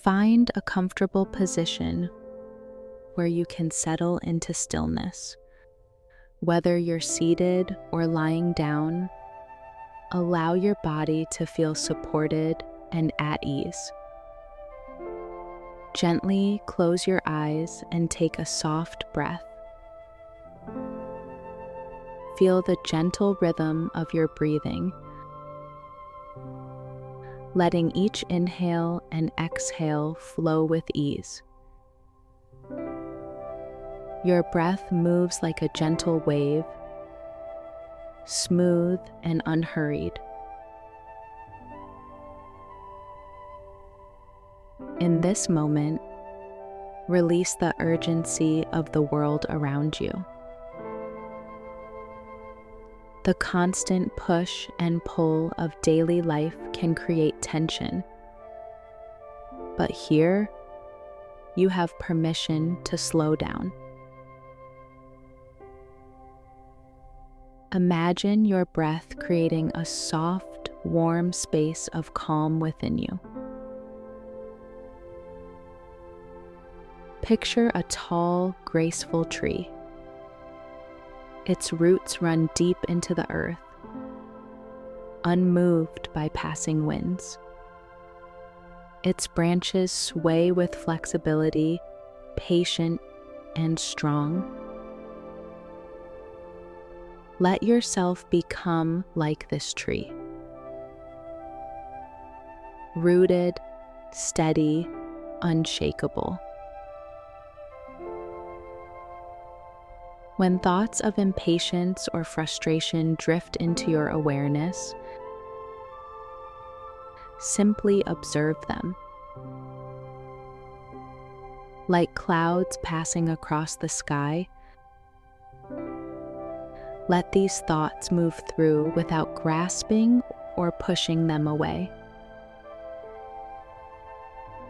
Find a comfortable position where you can settle into stillness. Whether you're seated or lying down, allow your body to feel supported and at ease. Gently close your eyes and take a soft breath. Feel the gentle rhythm of your breathing, letting each inhale and exhale flow with ease. Your breath moves like a gentle wave, smooth and unhurried. In this moment, release the urgency of the world around you. The constant push and pull of daily life can create tension. But here, you have permission to slow down. Imagine your breath creating a soft, warm space of calm within you. Picture a tall, graceful tree. Its roots run deep into the earth, unmoved by passing winds. Its branches sway with flexibility, patient and strong. Let yourself become like this tree. Rooted, steady, unshakable. When thoughts of impatience or frustration drift into your awareness, simply observe them. Like clouds passing across the sky, let these thoughts move through without grasping or pushing them away.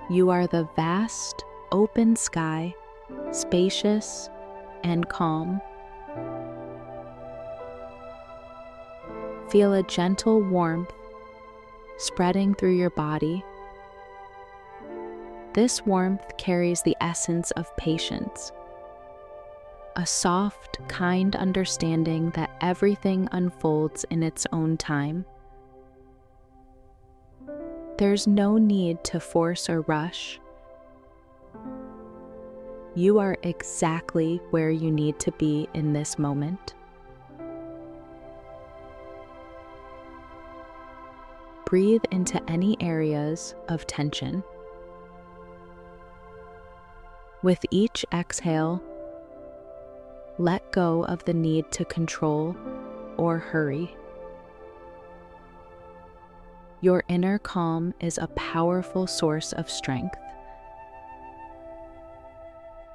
You are the vast, open sky, spacious and calm. Feel a gentle warmth spreading through your body. This warmth carries the essence of patience, a soft, kind understanding that everything unfolds in its own time. There's no need to force or rush. You are exactly where you need to be in this moment. Breathe into any areas of tension. With each exhale, let go of the need to control or hurry. Your inner calm is a powerful source of strength.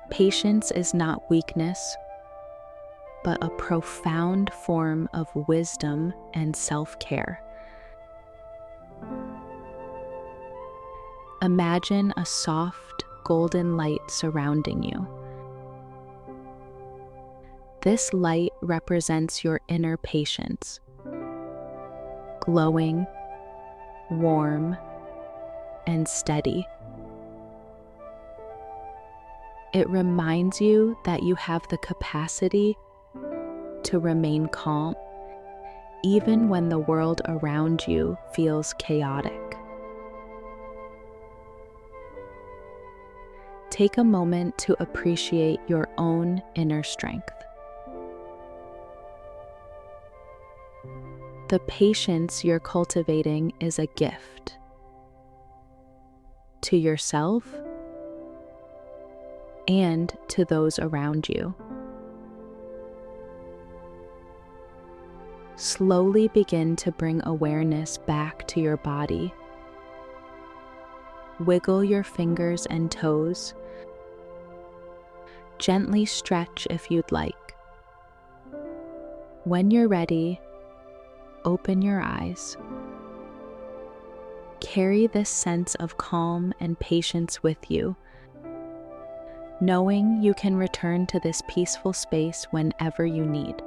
Patience is not weakness, but a profound form of wisdom and self-care. Imagine a soft, golden light surrounding you. This light represents your inner patience, glowing, warm, and steady. It reminds you that you have the capacity to remain calm, even when the world around you feels chaotic. Take a moment to appreciate your own inner strength. The patience you're cultivating is a gift to yourself and to those around you. Slowly begin to bring awareness back to your body. Wiggle your fingers and toes. Gently stretch if you'd like. When you're ready, open your eyes. Carry this sense of calm and patience with you, knowing you can return to this peaceful space whenever you need.